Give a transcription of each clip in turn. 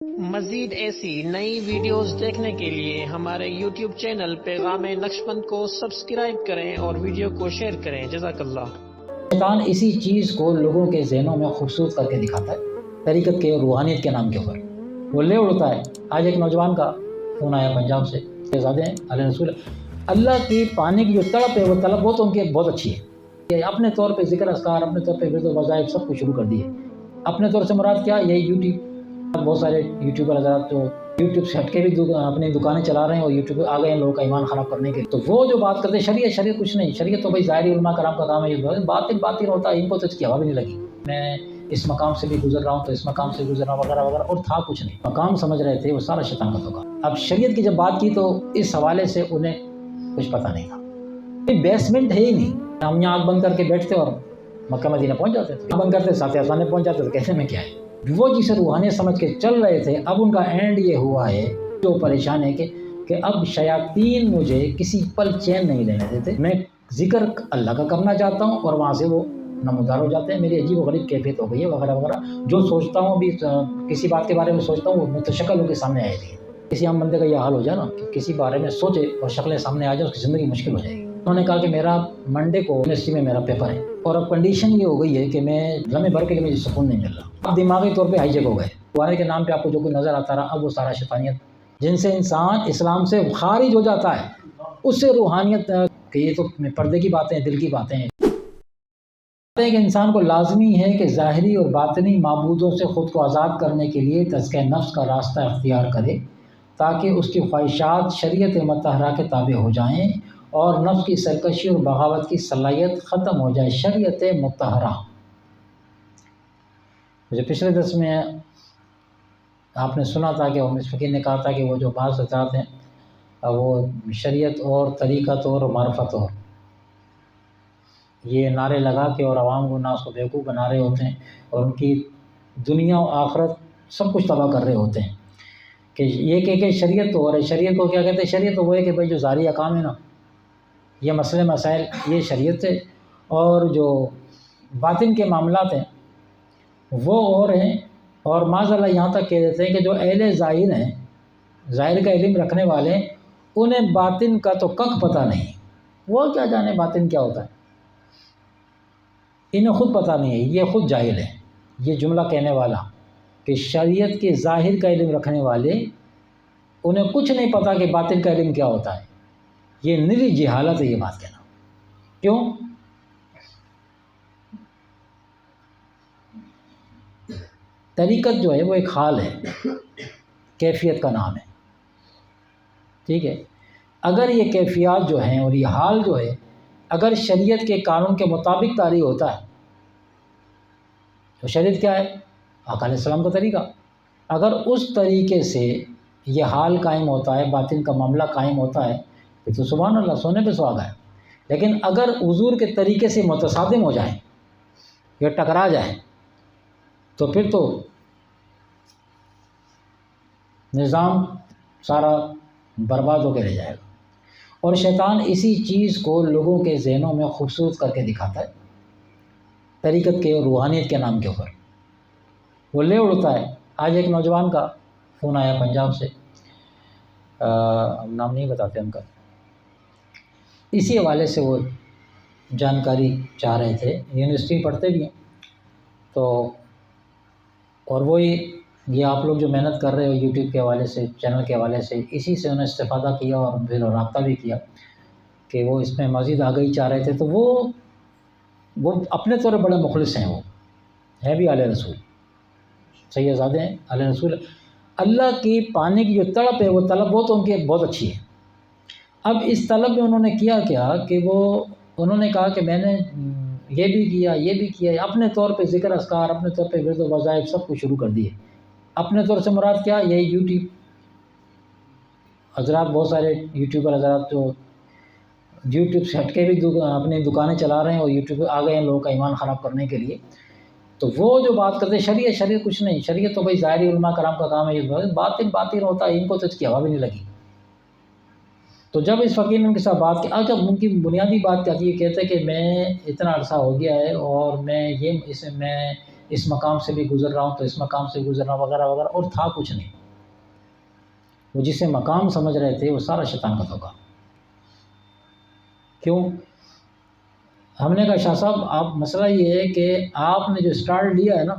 مزید ایسی نئی ویڈیوز دیکھنے کے لیے ہمارے YouTube چینل پیغام نقشبند کو سبسکرائب کریں اور ویڈیو کو شیئر کریں۔ جزاک اللہ۔ شیطان اسی چیز کو لوگوں کے ذہنوں میں خوبصورت کر کے دکھاتا ہے، طریقت کے اور روحانیت کے نام کے اوپر وہ لے اڑتا ہے۔ آج ایک نوجوان کا فون آیا پنجاب سے، شہزادے ہیں علیہ رسول، اللہ کی پانے کی جو تڑپ ہے وہ طلب تو ان کی بہت اچھی ہے کہ اپنے طور پہ ذکر اذکار، اپنے طور پہ ورد و وظائف سب کچھ شروع کر دیے۔ اپنے طور سے مراد کیا؟ یہی یوٹیوب، بہت سارے یوٹیوبر حضرات جو یوٹیوب سے ہٹ کے بھی اپنی دکانیں چلا رہے ہیں اور یوٹیوب پہ آ گئے ہیں لوگوں کا ایمان خراب کرنے کے لیے۔ تو وہ جو بات کرتے ہیں شریعت کچھ نہیں، شریعت تو بھائی ظاہری علماء کرام کا کام ہے، باطن ہوتا ہے، ان کو تو اس کی ہوا بھی نہیں لگی۔ میں اس مقام سے بھی گزر رہا ہوں تو اس مقام سے گزر رہا ہوں وغیرہ وغیرہ، اور تھا کچھ نہیں، مقام سمجھ رہے تھے وہ سارا شیطان کا دھوکا۔ اب شریعت کی جب بات کی تو اس حوالے سے انہیں کچھ پتہ نہیں تھا، بیسمنٹ ہے ہی نہیں۔ ہم یہاں آنکھ بند کر کے بیٹھتے اور مکہ مدینہ پہنچ جاتے تھے، بند کرتے ساتھ آسانے پہنچ جاتے، تو کہنے میں کیا ہے؟ وہ جسے روحانیت سمجھ کے چل رہے تھے، اب ان کا اینڈ یہ ہوا ہے جو پریشان ہے کہ اب شیاطین مجھے کسی پل چین نہیں لینے دیتے۔ میں ذکر اللہ کا کرنا چاہتا ہوں اور وہاں سے وہ نمودار ہو جاتے ہیں، میری عجیب و غریب کیفیت ہو گئی ہے وغیرہ وغیرہ۔ جو سوچتا ہوں بھی کسی بات کے بارے میں سوچتا ہوں وہ متشکل ہو کے سامنے آئے گی۔ کسی عام بندے کا یہ حال ہو جائے نا کہ کسی بارے میں سوچے اور شکلیں سامنے آ جائے، اس کی زندگی مشکل ہو جائے گی۔ انہوں نے کہا کہ میرا منڈے کو یونیورسٹی میں میرا پیپر ہے اور اب کنڈیشن یہ ہو گئی ہے کہ میں لمحے بھر کے لیے مجھے سکون نہیں مل رہا۔ اب دماغی طور پہ ہائی جیک ہو گئے، قرآن کے نام پہ آپ کو جو کوئی نظر آتا رہا اب وہ سارا شیطانیت جن سے انسان اسلام سے خارج ہو جاتا ہے، اس سے روحانیت کہ یہ تو پردے کی باتیں ہیں، دل کی باتیں ہیں کہ انسان کو لازمی ہے کہ ظاہری اور باطنی معبودوں سے خود کو آزاد کرنے کے لیے تزکیہ نفس کا راستہ اختیار کرے تاکہ اس کی خواہشات شریعت مطہرہ کے تابع ہو جائیں اور نفس کی سرکشی اور بغاوت کی صلاحیت ختم ہو جائے۔ شریعت مطہرہ، مجھے پچھلے درس میں آپ نے سنا تھا کہ اس فقیر نے کہا تھا کہ وہ جو بعض حضرات ہیں وہ شریعت اور طریقت اور معرفت اور یہ نعرے لگا کے اور عوام کو ناس کو بیوقوف بنا رہے ہوتے ہیں اور ان کی دنیا و آخرت سب کچھ تباہ کر رہے ہوتے ہیں کہ یہ کہ شریعت تو، اور شریعت کو کیا کہتے ہیں؟ شریعت تو وہ ہے کہ بھائی جو ظاہری احکام ہے نا، یہ مسئلے مسائل یہ شریعت سے، اور جو باطن کے معاملات ہیں وہ اور ہیں۔ اور معاذ اللہ یہاں تک کہہ دیتے ہیں کہ جو اہل ظاہر ہیں، ظاہر کا علم رکھنے والے، انہیں باطن کا تو کک پتہ نہیں، وہ کیا جانے باطن کیا ہوتا ہے، انہیں خود پتہ نہیں ہے، یہ خود جاہل ہے۔ یہ جملہ کہنے والا کہ شریعت کے ظاہر کا علم رکھنے والے انہیں کچھ نہیں پتہ کہ باطن کا علم کیا ہوتا ہے، یہ نری جہالت ہے یہ بات کہنا۔ کیوں؟ طریقت جو ہے وہ ایک حال ہے، کیفیت کا نام ہے، ٹھیک ہے؟ اگر یہ کیفیات جو ہیں اور یہ حال جو ہے اگر شریعت کے قانون کے مطابق طاری ہوتا ہے تو شریعت کیا ہے؟ آقا علیہ السلام کا طریقہ، اگر اس طریقے سے یہ حال قائم ہوتا ہے، باطن کا معاملہ قائم ہوتا ہے پھر تو سبحان اللہ، سونے پہ سہاگا ہے۔ لیکن اگر حضور کے طریقے سے متصادم ہو جائیں یا ٹکرا جائیں تو پھر تو نظام سارا برباد ہو کے رہ جائے گا۔ اور شیطان اسی چیز کو لوگوں کے ذہنوں میں خوبصورت کر کے دکھاتا ہے، طریقت کے اور روحانیت کے نام کے اوپر وہ لے اڑتا ہے۔ آج ایک نوجوان کا فون آیا پنجاب سے، نام نہیں بتاتے ان کا، اسی حوالے سے وہ جانکاری چاہ رہے تھے، یونیورسٹی پڑھتے بھی ہیں تو، اور وہی یہ آپ لوگ جو محنت کر رہے ہو یوٹیوب کے حوالے سے، چینل کے حوالے سے، اسی سے انہیں استفادہ کیا اور پھر رابطہ بھی کیا کہ وہ اس میں مزید آگہی چاہ رہے تھے۔ تو وہ اپنے طور پر بڑے مخلص ہیں، وہ ہیں بھی علیہ رسول، سیدزادے ہیں علیہ رسول۔ اللہ کی پانے کی جو تڑپ ہے وہ طلب تو ان کی بہت اچھی ہے۔ اب اس طلب میں انہوں نے کیا کہ انہوں نے کہا کہ میں نے یہ بھی کیا یہ بھی کیا، اپنے طور پہ ذکر اذکار، اپنے طور پہ ورد و وظائف سب کچھ شروع کر دیے۔ اپنے طور سے مراد کیا؟ یہی یوٹیوب حضرات، بہت سارے یوٹیوبر حضرات جو یوٹیوب سے ہٹ کے بھی اپنی دکانیں چلا رہے ہیں اور یوٹیوب پہ آ گئے ہیں لوگوں کا ایمان خراب کرنے کے لیے۔ تو وہ جو بات کرتے ہیں شریعت کچھ نہیں، شریعت تو بھائی ظاہری علماء کرام کا کام ہے، یہ باطن ہوتا ہے، ان کو تو اس کی ہوا بھی نہیں لگی۔ تو جب اس فقیر نے ان کے ساتھ بات کی، جب ان کی بنیادی بات کیا تھی، یہ کہتے ہیں کہ میں اتنا عرصہ ہو گیا ہے اور میں اس مقام سے بھی گزر رہا ہوں تو اس مقام سے گزر رہا ہوں وغیرہ وغیرہ، اور تھا کچھ نہیں۔ وہ جسے مقام سمجھ رہے تھے وہ سارا شیطان کا دھوکا۔ کیوں؟ ہم نے کہا شاہ صاحب آپ مسئلہ یہ ہے کہ آپ نے جو اسٹارٹ لیا ہے نا،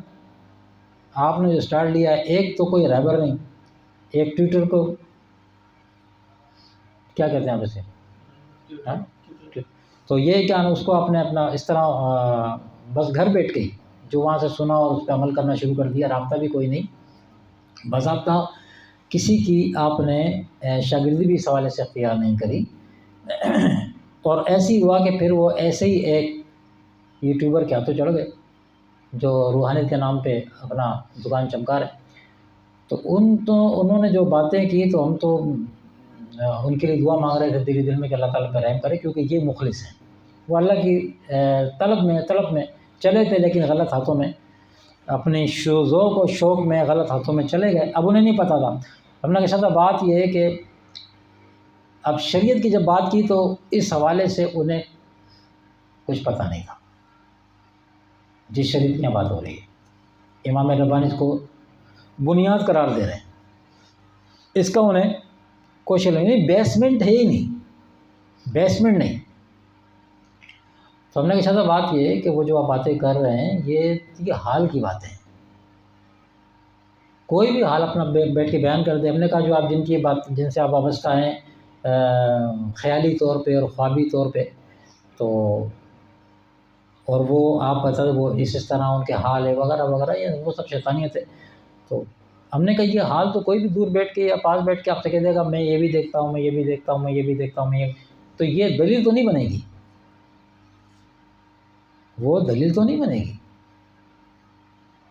آپ نے جو اسٹارٹ لیا ہے، ایک تو کوئی رہبر نہیں، ایک ٹویٹر کو کیا کہتے ہیں آپ اسے، ہاں؟ تو یہ کیا نا اس کو آپ نے اپنا اس طرح بس گھر بیٹھ کے ہی جو وہاں سے سنا اور اس پہ عمل کرنا شروع کر دیا، رابطہ بھی کوئی نہیں، باضابطہ کسی کی آپ نے شاگردی بھی اس حوالے سے اختیار نہیں کری، اور ایسی ہوا کہ پھر وہ ایسے ہی ایک یوٹیوبر کے ہاتھوں چڑھ گئے جو روحانیت کے نام پہ اپنا دکان چمکا رہے۔ تو انہوں نے جو باتیں کی تو ہم تو ان کے لیے دعا مانگ رہے تھے دل میں کہ اللہ تعالیٰ پہ رحم کرے، کیونکہ یہ مخلص ہیں، وہ اللہ کی طلب میں چلے تھے لیکن غلط ہاتھوں میں، اپنے ذوق و شوق میں غلط ہاتھوں میں چلے گئے۔ اب انہیں نہیں پتہ تھا۔ ہم نے کہا بات یہ ہے کہ اب شریعت کی جب بات کی تو اس حوالے سے انہیں کچھ پتہ نہیں تھا جس شریعت کی بات ہو رہی ہے۔ امام ربانی اس کو بنیاد قرار دے رہے ہیں، اس کا انہیں کوئی شک نہیں، بیسمنٹ ہے ہی نہیں، بیسمنٹ نہیں۔ تو ہم نے کہا بات یہ ہے کہ وہ جو آپ باتیں کر رہے ہیں یہ حال کی باتیں ہیں، کوئی بھی حال اپنا بیٹھ کے بیان کر دے۔ ہم نے کہا جو آپ جن سے آپ وابستہ ہیں خیالی طور پہ اور خوابی طور پہ، تو اور وہ آپ بتا وہ اس طرح ان کے حال ہے وغیرہ وغیرہ، یہ وہ سب شیطانیت ہے۔ تو ہم نے کہا یہ حال تو کوئی بھی دور بیٹھ کے یا پاس بیٹھ کے آپ سے کہہ دے گا میں یہ بھی دیکھتا ہوں، میں یہ بھی دیکھتا ہوں، میں یہ بھی دیکھتا ہوں، تو یہ دلیل تو نہیں بنے گی، وہ دلیل تو نہیں بنے گی۔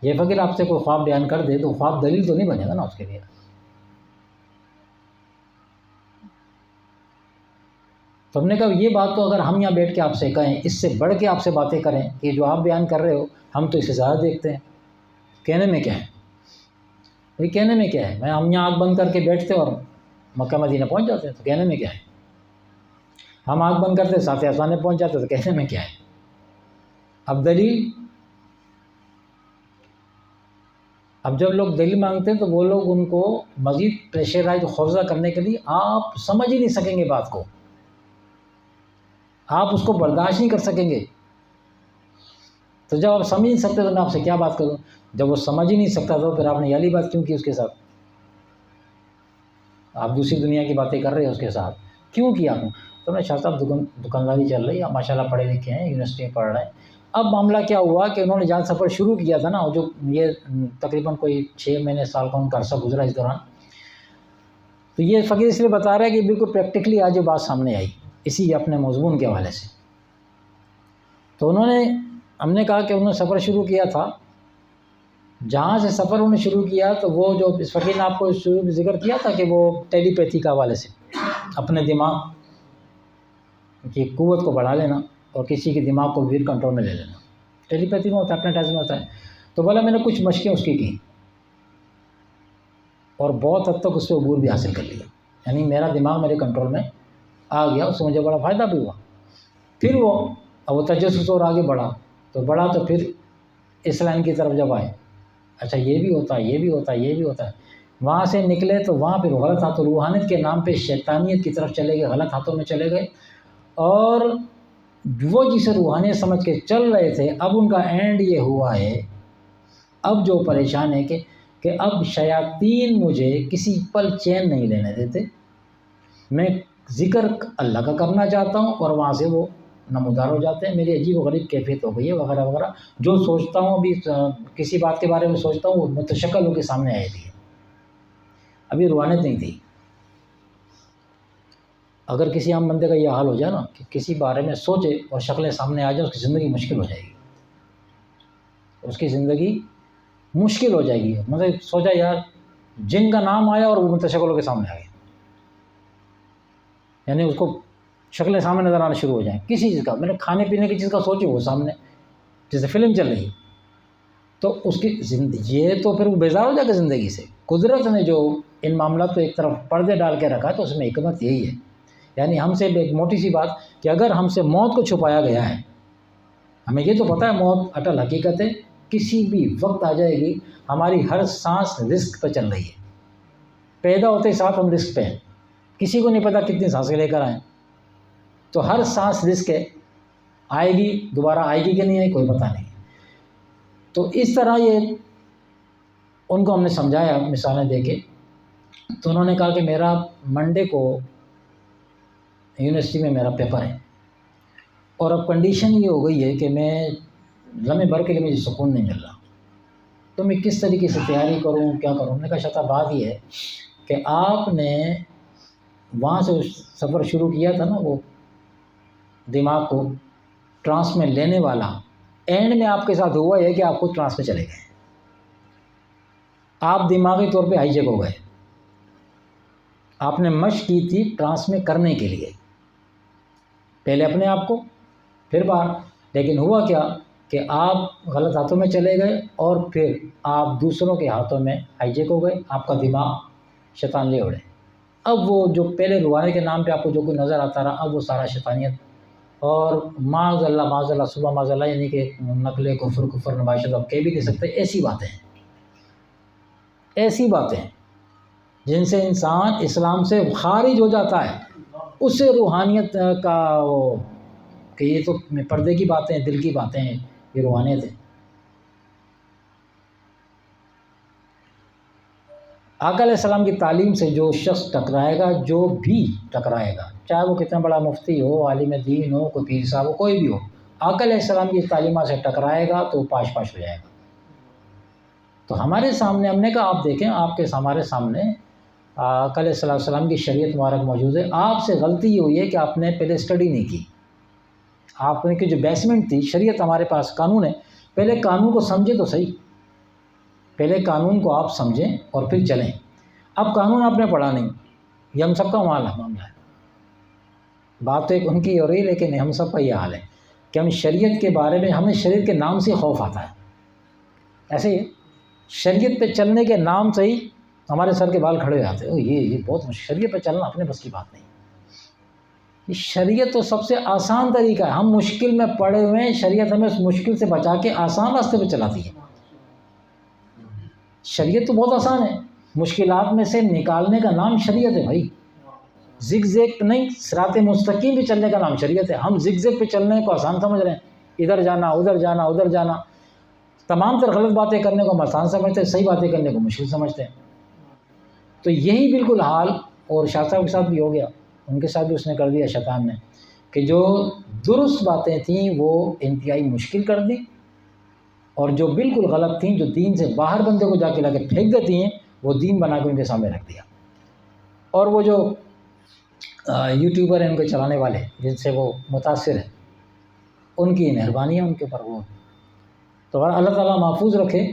یہ فقیر آپ سے کوئی خواب بیان کر دے تو خواب دلیل تو نہیں بنے گا نا اس کے لیے۔ تو ہم نے کہا یہ بات تو اگر ہم یہاں بیٹھ کے آپ سے کہیں، اس سے بڑھ کے آپ سے باتیں کریں کہ جو آپ بیان کر رہے ہو ہم تو اس سے زیادہ دیکھتے ہیں، کہنے میں کیا ہے بھائی، کہنے میں کیا ہے؟ ہم یہاں آنکھ بند کر کے بیٹھتے اور مکہ مدینہ پہنچ جاتے ہیں، تو کہنے میں کیا ہے؟ ہم آنکھ بند کرتے ساتھ آسمان میں پہنچ جاتے، تو کہنے میں کیا ہے؟ اب دلیل، اب جب لوگ دلیل مانگتے ہیں تو وہ لوگ ان کو مزید پریشرائز خوفزدہ کرنے کے لیے، آپ سمجھ ہی نہیں سکیں گے بات کو، آپ اس کو برداشت نہیں کر سکیں گے۔ تو جب آپ سمجھ نہیں سکتے تو میں آپ سے کیا بات کروں؟ جب وہ سمجھ ہی نہیں سکتا تو پھر آپ نے یالی بات کیوں کی اس کے ساتھ؟ آپ دوسری دنیا کی باتیں کر رہے ہیں اس کے ساتھ، کیوں کیا آپ نے؟ تو میں شاہ صاحب دکانداری چل رہی ہے، آپ ماشاء اللہ پڑھے لکھے ہیں، یونیورسٹی میں پڑھ رہے ہیں۔ اب معاملہ کیا ہوا کہ انہوں نے جہاں سفر شروع کیا تھا نا، جو یہ تقریباً کوئی 6 مہینے سال کا ان کا عرصہ گزرا اس دوران، تو یہ فقیر اس لیے بتا رہا ہے کہ بالکل پریکٹیکلی آج یہ بات سامنے آئی اسی اپنے مضمون کے حوالے سے۔ تو ہم نے کہا کہ انہوں نے سفر شروع کیا تھا، جہاں سے سفر انہوں نے شروع کیا تو وہ جو اس فقیر نے آپ کو شروع میں ذکر کیا تھا کہ وہ ٹیلی پیتھی کا حوالے سے اپنے دماغ کی قوت کو بڑھا لینا اور کسی کے دماغ کو بھی کنٹرول میں لے لینا، ٹیلی پیتھی میں ہوتا ہے، اپنے ٹائم میں ہوتا ہے۔ تو بولا میں نے کچھ مشقیں اس کی اور بہت حد تک اس پہ عبور بھی حاصل کر لیا، یعنی میرا دماغ میرے کنٹرول میں آ گیا، اس سے مجھے بڑا فائدہ بھی ہوا۔ پھر وہ تجسس اور آگے بڑھا تو پھر اس لائن کی طرف جب آئے، اچھا یہ بھی ہوتا ہے، یہ بھی ہوتا ہے، یہ بھی ہوتا ہے، وہاں سے نکلے تو وہاں پھر غلط ہاتھوں، روحانیت کے نام پہ شیطانیت کی طرف چلے گئے، غلط ہاتھوں میں چلے گئے، اور وہ جسے روحانیت سمجھ کے چل رہے تھے اب ان کا اینڈ یہ ہوا ہے، اب جو پریشان ہے کہ اب شیاطین مجھے کسی پل چین نہیں لینے دیتے، میں ذکر اللہ کا کرنا چاہتا ہوں اور وہاں سے وہ نمودار ہو جاتے ہیں، میری عجیب و غریب کیفیت ہو گئی ہے وغیرہ وغیرہ، جو سوچتا ہوں ابھی کسی بات کے بارے میں سوچتا ہوں وہ متشکل ہو کے سامنے آئی تھی، ابھی روحانیت نہیں تھی۔ اگر کسی عام بندے کا یہ حال ہو جائے نا کہ کسی بارے میں سوچے اور شکلیں سامنے آ جائیں، اس کی زندگی مشکل ہو جائے گی، اس کی زندگی مشکل ہو جائے گی۔ مطلب سوچا یار جن کا نام آیا اور وہ متشکل ہو کے سامنے آ گیا، یعنی اس کو شکلیں سامنے نظر آنا شروع ہو جائیں کسی چیز کا، میں نے کھانے پینے کی چیز کا سوچے وہ سامنے جیسے فلم چل رہی، تو اس کی یہ تو پھر وہ بیزار ہو جائے گا زندگی سے۔ قدرت نے جو ان معاملات کو ایک طرف پردے ڈال کے رکھا ہے تو اس میں حکمت یہی ہے، یعنی ہم سے ایک موٹی سی بات کہ اگر ہم سے موت کو چھپایا گیا ہے، ہمیں یہ تو پتہ ہے موت اٹل حقیقت ہے، کسی بھی وقت آ جائے گی. ہماری ہر سانس رزق پہ چل رہی ہے. پیدا ہوتے ساتھ ہم رزق پہ ہیں, کسی کو نہیں پتا کتنی سانسیں لے کر آئیں. تو ہر سانس رزق ہے, آئے گی دوبارہ آئے گی کہ نہیں آئے کوئی پتہ نہیں. تو اس طرح یہ ان کو ہم نے سمجھایا مثالیں دے کے. تو انہوں نے کہا کہ میرا منڈے کو یونیورسٹی میں میرا پیپر ہے, اور اب کنڈیشن یہ ہو گئی ہے کہ میں لمحے بھر کے لیے مجھے سکون نہیں مل رہا, تو میں کس طریقے سے تیاری کروں, کیا کروں. میں نے کہا شتا بات یہ ہے کہ آپ نے وہاں سے سفر شروع کیا تھا نا, وہ دماغ کو ٹرانس میں لینے والا, اینڈ میں آپ کے ساتھ ہوا ہے کہ آپ خود ٹرانس میں چلے گئے. آپ دماغی طور پہ ہائی جیک ہو گئے. آپ نے مشق کی تھی ٹرانس میں کرنے کے لیے, پہلے اپنے آپ کو پھر باہر, لیکن ہوا کیا کہ آپ غلط ہاتھوں میں چلے گئے اور پھر آپ دوسروں کے ہاتھوں میں ہائی جیک ہو گئے. آپ کا دماغ شیطان لے اڑے. اب وہ جو پہلے روحانی کے نام پہ آپ کو جو کوئی نظر آتا رہا, اب وہ سارا شیطانیت اور معاذ اللہ صبح معاذ اللہ, یعنی کہ نقل کفر نباشت آپ کہہ بھی نہیں سکتے. ایسی باتیں ہیں, ایسی باتیں جن سے انسان اسلام سے خارج ہو جاتا ہے. اس سے روحانیت کا وہ کہ یہ تو پردے کی باتیں ہیں, دل کی باتیں ہیں, یہ روحانیت ہے. آقا علیہ السلام کی تعلیم سے جو شخص ٹکرائے گا, جو بھی ٹکرائے گا, چاہے وہ کتنا بڑا مفتی ہو, عالم دین ہو, کوئی پیر صاحب ہو, کوئی بھی ہو, آقا علیہ السلام کی تعلیمات سے ٹکرائے گا تو پاش پاش ہو جائے گا. تو ہمارے سامنے ہم نے کہا آپ دیکھیں, آپ کے ہمارے سامنے آقا علیہ السلام کی شریعت مبارک موجود ہے. آپ سے غلطی یہ ہوئی ہے کہ آپ نے پہلے اسٹڈی نہیں کی. آپ نے کہ جو بیسمنٹ تھی, شریعت ہمارے پاس قانون ہے, پہلے قانون کو سمجھے تو صحیح, پہلے قانون کو آپ سمجھیں اور پھر چلیں. اب قانون آپ نے پڑھا نہیں, یہ ہم سب کا معاملہ ہے. بات تو ایک ان کی ہو رہی ہے, لیکن ہم سب کا یہ حال ہے کہ ہم شریعت کے بارے میں, ہمیں شریعت کے نام سے خوف آتا ہے. ایسے ہی شریعت پہ چلنے کے نام سے ہی ہمارے سر کے بال کھڑے ہو جاتے ہیں. یہ بہت مشکل, شریعت پہ چلنا اپنے بس کی بات نہیں. یہ شریعت تو سب سے آسان طریقہ ہے. ہم مشکل میں پڑے ہوئے ہیں, شریعت ہمیں اس مشکل سے بچا کے آسان راستے پہ چلاتی ہے. شریعت تو بہت آسان ہے, مشکلات میں سے نکالنے کا نام شریعت ہے بھائی. زگ زیگ نہیں, صراط مستقیم پہ چلنے کا نام شریعت ہے. ہم زگ زیگ پہ چلنے کو آسان سمجھ رہے ہیں, ادھر جانا ادھر جانا ادھر جانا, تمام تر غلط باتیں کرنے کو ہم آسان سمجھتے ہیں, صحیح باتیں کرنے کو مشکل سمجھتے ہیں. تو یہی بالکل حال اور شاہ صاحب کے ساتھ بھی ہو گیا, ان کے ساتھ بھی اس نے کر دیا شیطان نے, کہ جو درست باتیں تھیں وہ انتہائی مشکل کر دی, اور جو بالکل غلط تھیں, جو دین سے باہر بندے کو جا کے لا کے پھینک دیتی ہیں, وہ دین بنا کے ان کے سامنے رکھ دیا. اور وہ جو یوٹیوبر ہیں, ان کو چلانے والے جن سے وہ متاثر ہیں, ان کی مہربانی ہے ان کے اوپر. وہ تو اللہ تعالیٰ محفوظ رکھے.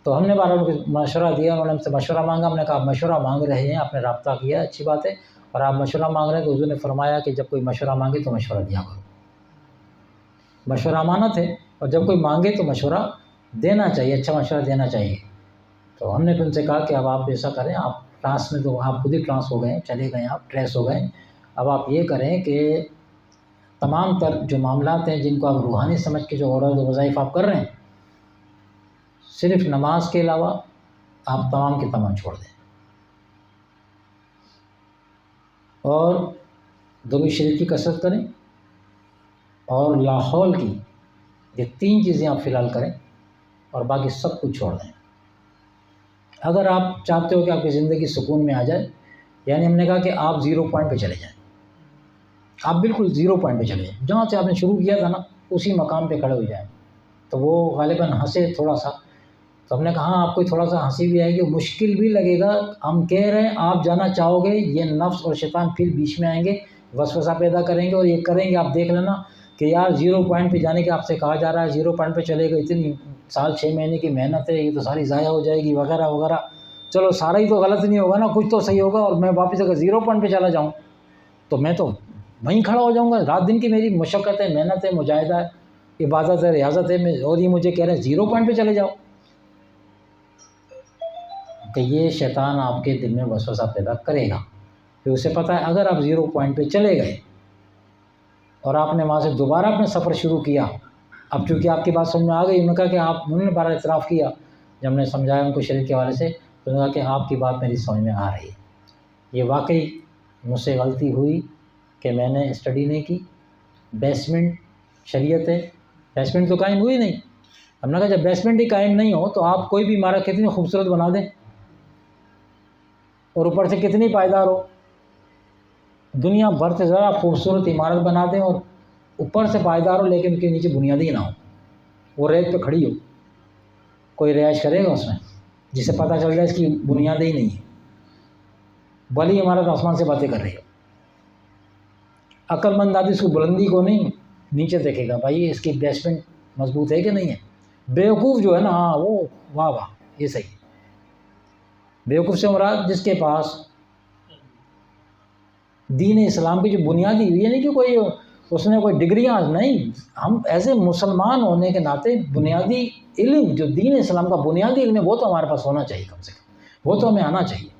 تو ہم نے بارہ ان کو مشورہ دیا, انہوں نے ہم سے مشورہ مانگا. ہم نے کہا آپ مشورہ مانگ رہے ہیں, آپ نے رابطہ کیا, اچھی بات ہے, اور آپ مشورہ مانگ رہے ہیں تو حضور نے فرمایا کہ جب کوئی مشورہ مانگے تو مشورہ دیا کرو. مشورہ امانت ہے, اور جب کوئی مانگے تو مشورہ دینا چاہیے, اچھا مشورہ دینا چاہیے. تو ہم نے پھر ان سے کہا کہ اب آپ ایسا کریں, آپ ٹرانس میں تو آپ خود ہی ٹرانس ہو گئے, چلے گئے, آپ ٹریس ہو گئے. اب آپ یہ کریں کہ تمام تر جو معاملات ہیں جن کو آپ روحانی سمجھ کے جو عورت و وظائف آپ کر رہے ہیں, صرف نماز کے علاوہ آپ تمام کے تمام چھوڑ دیں, اور درود شریف کی کثرت کریں, اور لاحول کی, یہ 3 چیزیں آپ فی الحال کریں, اور باقی سب کچھ چھوڑ دیں. اگر آپ چاہتے ہو کہ آپ کی زندگی سکون میں آ جائے, یعنی ہم نے کہا کہ آپ 0 پوائنٹ پہ چلے جائیں, آپ بالکل 0 پوائنٹ پہ چلے جائیں, جہاں سے آپ نے شروع کیا تھا نا اسی مقام پہ کھڑے ہو جائیں. تو وہ غالباً ہنسے تھوڑا سا, تو ہم نے کہا ہاں آپ کو تھوڑا سا ہنسی بھی آئے گی, مشکل بھی لگے گا. ہم کہہ رہے ہیں آپ جانا چاہو گے, یہ نفس اور شیطان پھر بیچ میں آئیں گے, وسوسہ پیدا کریں گے, اور یہ کریں گے. آپ دیکھ لینا کہ یار 0 پوائنٹ پہ جانے کے آپ سے کہا جا رہا ہے, 0 پوائنٹ پہ چلے گا, اتنی سال 6 مہینے کی محنت ہے, یہ تو ساری ضائع ہو جائے گی وغیرہ وغیرہ. چلو سارا ہی تو غلط نہیں ہوگا نا, کچھ تو صحیح ہوگا, اور میں واپس اگر 0 پوائنٹ پہ چلا جاؤں تو میں تو وہیں کھڑا ہو جاؤں گا. رات دن کی میری مشقت ہے, محنت ہے, مجاہدہ ہے, عبادت ہے, ریاضت ہے, اور یہ مجھے کہہ رہے ہیں 0 پوائنٹ پہ چلے جاؤ. کہ یہ شیطان آپ کے دل میں وسوسہ پیدا کرے گا. پھر اسے پتہ ہے اگر آپ 0 پوائنٹ پہ چلے گئے اور آپ نے وہاں سے دوبارہ اپنا سفر شروع کیا اب چونکہ آپ کی بات سمجھ میں آ گئی، انہوں نے کہا کہ انہوں نے بارہ اعتراف کیا، جب ہم نے سمجھایا ان کو شریعت کے حوالے سے، تو انہوں نے کہا کہ آپ کی بات میری سمجھ میں آ رہی ہے، یہ واقعی مجھ سے غلطی ہوئی کہ میں نے اسٹڈی نہیں کی، بیسمنٹ شریعت ہے، بیسمنٹ تو قائم ہوئی نہیں۔ ہم نے کہا جب بیسمنٹ ہی قائم نہیں ہو تو آپ کوئی بھی عمارت کتنی خوبصورت بنا دیں اور اوپر سے کتنی پائیدار ہو، دنیا بھر سے ذرا خوبصورت عمارت بنا دیں اور اوپر سے پائیدار ہو لیکن اس کے نیچے بنیادی نہ ہو، وہ ریت پہ کھڑی ہو، کوئی رہائش کرے گا اس میں جسے پتہ چل جائے اس کی بنیادیں ہی نہیں ہے، بھلی عمارت آسمان سے باتیں کر رہی ہو۔ عقل مند آدمی اس کو بلندی کو نہیں نیچے دیکھے گا، بھائی اس کی بیسمنٹ مضبوط ہے کہ نہیں ہے۔ بیوقوف جو ہے نا، ہاں وہ واہ واہ یہ صحیح ہے۔ بیوقوف سے مراد جس کے پاس دین اسلام کی جو بنیادی ہوئی ہے، نہیں کہ کوئی اس نے کوئی ڈگریاں نہیں، ہم ایسے مسلمان ہونے کے ناطے بنیادی علم جو دین اسلام کا بنیادی علم ہے وہ تو ہمارے پاس ہونا چاہیے، کم سے کم وہ تو ہمیں آنا چاہیے۔